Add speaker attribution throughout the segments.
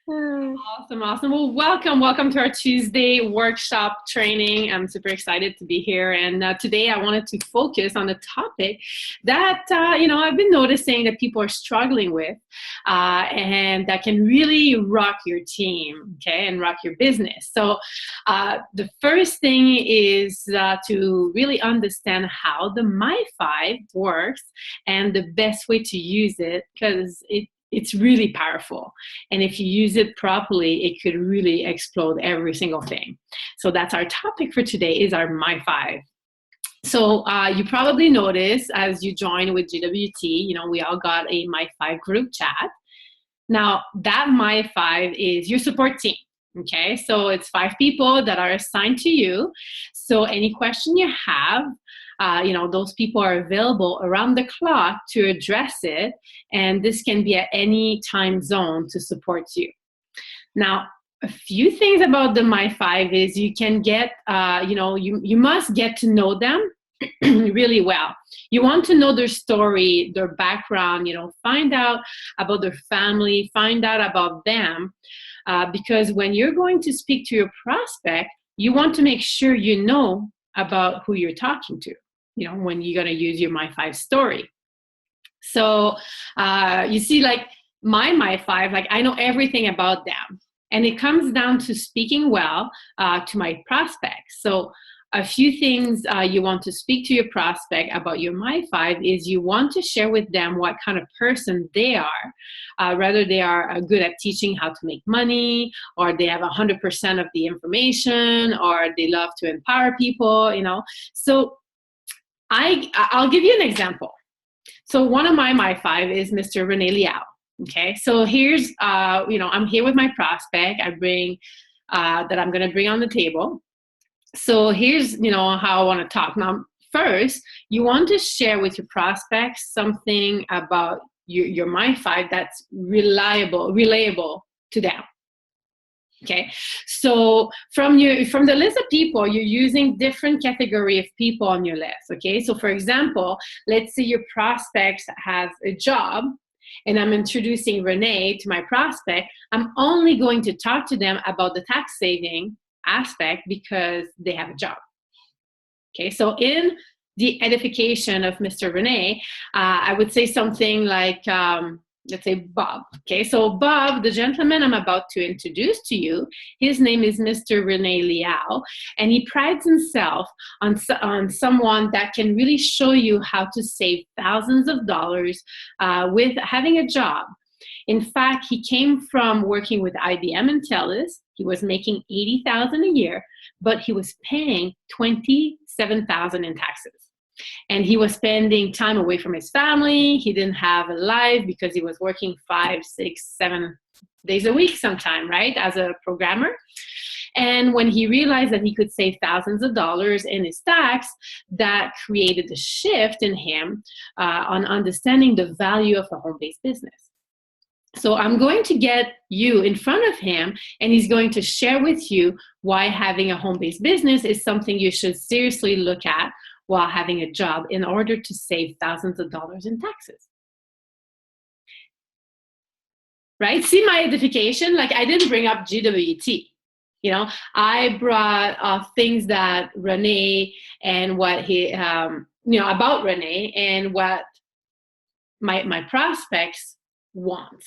Speaker 1: Awesome, awesome. Well, welcome to our Tuesday workshop training. I'm super excited to be here. And today I wanted to focus on a topic that, I've been noticing that people are struggling with and that can really rock your team, okay, and rock your business. So the first thing is to really understand how the MY5 works and the best way to use it, because it's really powerful. And if you use it properly, it could really explode every single thing. So that's our topic for today, is our MY5. So you probably noticed as you join with GWT, we all got a MY5 group chat. Now that MY5 is your support team. Okay, so it's 5 people that are assigned to you. So any question you have, those people are available around the clock to address it. And this can be at any time zone to support you. Now, a few things about the MY5 is you can get, you must get to know them really well. You want to know their story, their background, find out about their family, find out about them. Because when you're going to speak to your prospect, you want to make sure you know about who you're talking to, when you're going to use your MY5 story. So you see, like my MY5, like I know everything about them. And it comes down to speaking well to my prospects. So a few things you want to speak to your prospect about your MY5 is you want to share with them what kind of person they are, whether they are good at teaching how to make money, or they have 100% of the information, or they love to empower people, So I'll give you an example. So one of my MY5 is Mr. Rene Liao. Okay, so here's, I'm here with my prospect. That I'm going to bring on the table. So here's, how I want to talk. Now, first, you want to share with your prospects something about your MY5 that's relatable to them. Okay, so from the list of people, you're using different category of people on your list. Okay, so for example, let's say your prospect has a job, and I'm introducing Renee to my prospect. I'm only going to talk to them about the tax saving aspect because they have a job. Okay, so in the edification of Mr. Renee, I would say something like, let's say Bob. Okay, so Bob, the gentleman I'm about to introduce to you, his name is Mr. Rene Liao, and he prides himself on someone that can really show you how to save thousands of dollars with having a job. In fact, he came from working with IBM and TELUS. He was making $80,000 a year, but he was paying $27,000 in taxes. And he was spending time away from his family. He didn't have a life because he was working 5, 6, 7 days a week sometime, right, as a programmer. And when he realized that he could save thousands of dollars in his tax, that created a shift in him on understanding the value of a home-based business. So I'm going to get you in front of him, and he's going to share with you why having a home-based business is something you should seriously look at while having a job in order to save thousands of dollars in taxes. Right? See my edification? Like I didn't bring up GWT. I brought things that Renee and what he, about Renee and what my prospects want.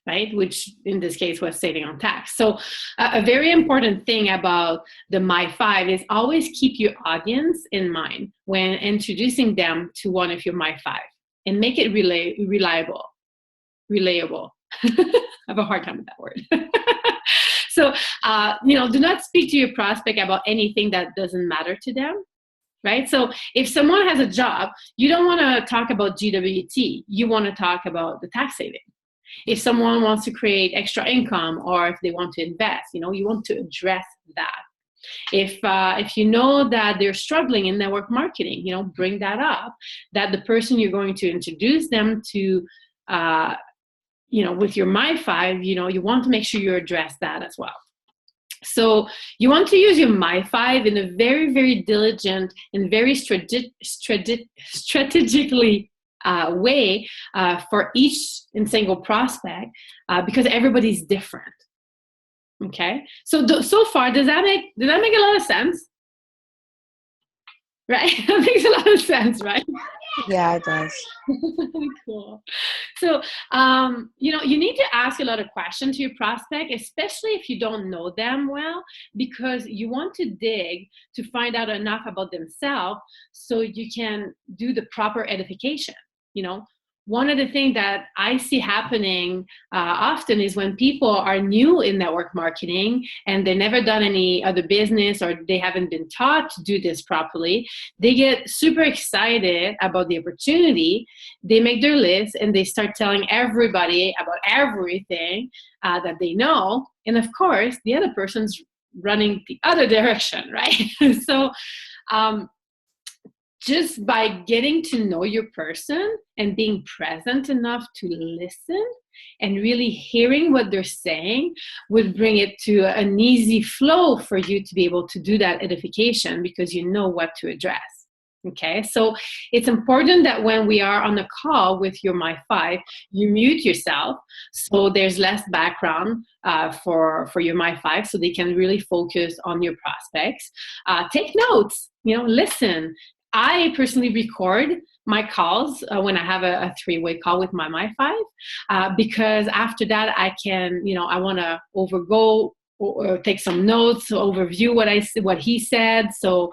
Speaker 1: Right? Which in this case was saving on tax. So a very important thing about the MY5 is always keep your audience in mind when introducing them to one of your MY5 and make it relatable. I have a hard time with that word. So, do not speak to your prospect about anything that doesn't matter to them. Right? So if someone has a job, you don't want to talk about GWT. You want to talk about the tax saving. If someone wants to create extra income, or if they want to invest, you want to address that. If you know that they're struggling in network marketing, bring that up. That the person you're going to introduce them to, with your MY5, you want to make sure you address that as well. So you want to use your MY5 in a very, very diligent and very strategically way for each and single prospect because everybody's different. Okay, so so far, does that make a lot of sense? Right, that makes a lot of sense, right?
Speaker 2: Yeah, it does.
Speaker 1: Cool. So, you need to ask a lot of questions to your prospect, especially if you don't know them well, because you want to dig to find out enough about themselves so you can do the proper edification. One of the things that I see happening often is when people are new in network marketing and they've never done any other business or they haven't been taught to do this properly, they get super excited about the opportunity. They make their list and they start telling everybody about everything that they know. And of course, the other person's running the other direction, right? So, just by getting to know your person and being present enough to listen and really hearing what they're saying would bring it to an easy flow for you to be able to do that edification because you know what to address. Okay, so it's important that when we are on a call with your MY5, you mute yourself so there's less background for your MY5 so they can really focus on your prospects. Take notes, listen. I personally record my calls when I have a three-way call with my MY5 because after that I can, I want to overgo or take some notes, overview what he said, so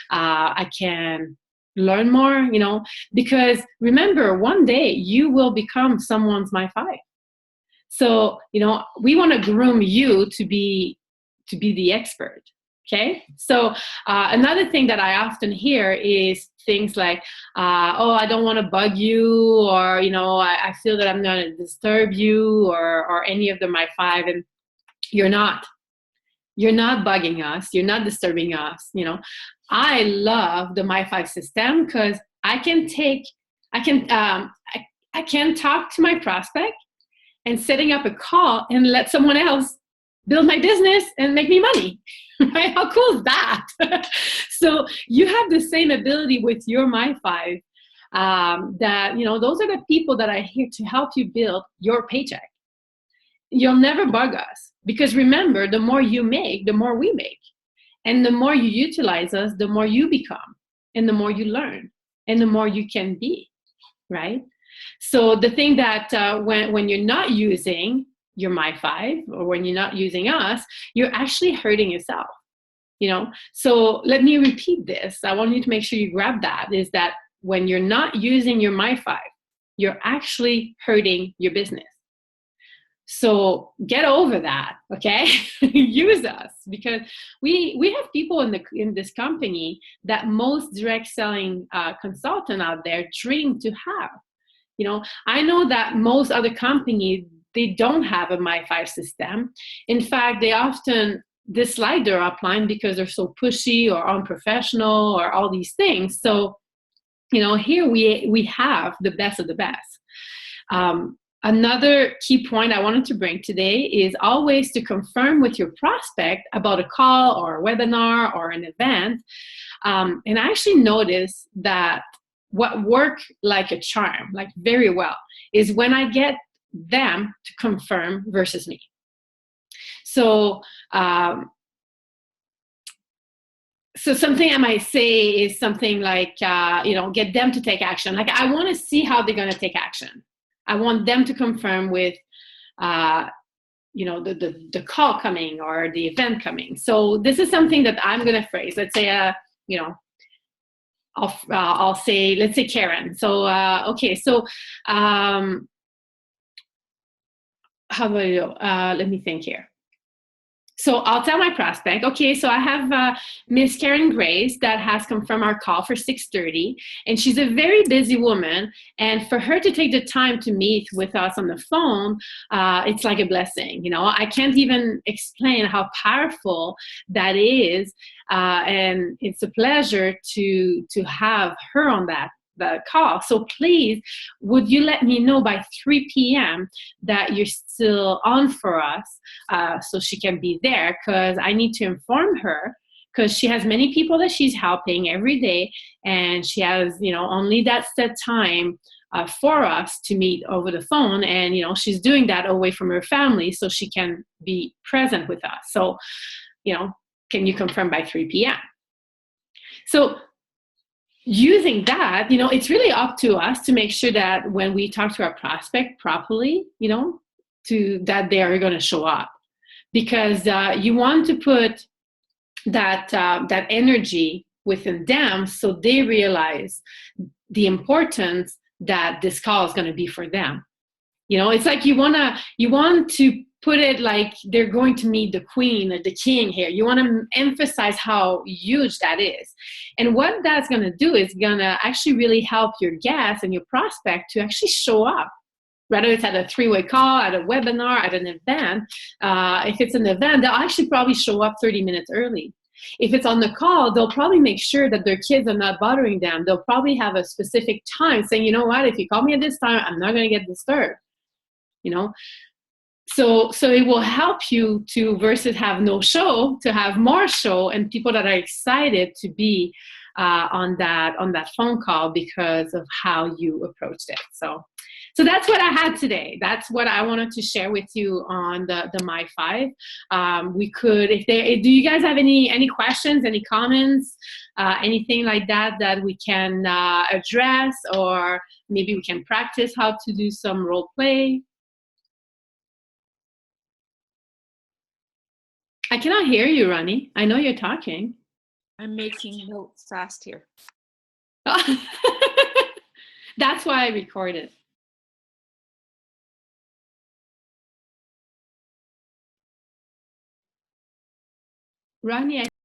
Speaker 1: I can learn more, because remember, one day you will become someone's MY5. So, we want to groom you to be the expert. Okay, so another thing that I often hear is things like, oh, I don't want to bug you, or, I feel that I'm going to disturb you, or any of the MY5, and you're not bugging us, you're not disturbing us. I love the MY5 system because I can talk to my prospect and setting up a call and let someone else build my business and make me money. Right? How cool is that? So you have the same ability with your MY5 that, those are the people that are here to help you build your paycheck. You'll never bug us because remember, the more you make, the more we make. And the more you utilize us, the more you become and the more you learn and the more you can be, right? So the thing that when you're not using your MY5 or when you're not using us, you're actually hurting yourself. So let me repeat this. I want you to make sure you grab that, is that when you're not using your MY5, you're actually hurting your business. So get over that, okay? Use us, because we have people in this company that most direct selling consultant out there dream to have. I know that most other companies, they don't have a MY5 system. In fact, they often dislike their upline because they're so pushy or unprofessional or all these things. So, here we have the best of the best. Another key point I wanted to bring today is always to confirm with your prospect about a call or a webinar or an event. And I actually noticed that what worked like a charm, like very well, is when I get them to confirm versus me. So, so something I might say is something like, get them to take action. Like, I want to see how they're going to take action. I want them to confirm with, the call coming or the event coming. So this is something that I'm going to phrase. Let's say, I'll say, let's say Karen. So, okay. So, how do I do? Let me think here. So I'll tell my prospect, okay, so I have Miss Karen Grace that has confirmed our call for 6:30, and she's a very busy woman, and for her to take the time to meet with us on the phone, it's like a blessing. I can't even explain how powerful that is, and it's a pleasure to have her on the call. So please, would you let me know by 3 p.m. that you're still on for us, so she can be there, because I need to inform her because she has many people that she's helping every day, and she has, only that set time for us to meet over the phone. And, she's doing that away from her family so she can be present with us. So, can you confirm by 3 p.m.? So using that, it's really up to us to make sure that when we talk to our prospect properly, that they are going to show up, because you want to put that energy within them so they realize the importance that this call is going to be for them. It's like you want to put it like they're going to meet the queen or the king here. You want to emphasize how huge that is. And what that's going to do is going to actually really help your guest and your prospect to actually show up. Whether it's at a three-way call, at a webinar, at an event. If it's an event, they'll actually probably show up 30 minutes early. If it's on the call, they'll probably make sure that their kids are not bothering them. They'll probably have a specific time saying, you know what, if you call me at this time, I'm not going to get disturbed. So it will help you to, versus have no show, to have more show and people that are excited to be on that phone call because of how you approached it. So that's what I had today. That's what I wanted to share with you on the MY5. We could, do you guys have any questions, any comments, anything like that we can address, or maybe we can practice how to do some role play? I cannot hear you, Ronnie. I know you're talking.
Speaker 2: I'm making notes fast here.
Speaker 1: That's why I recorded. Ronnie,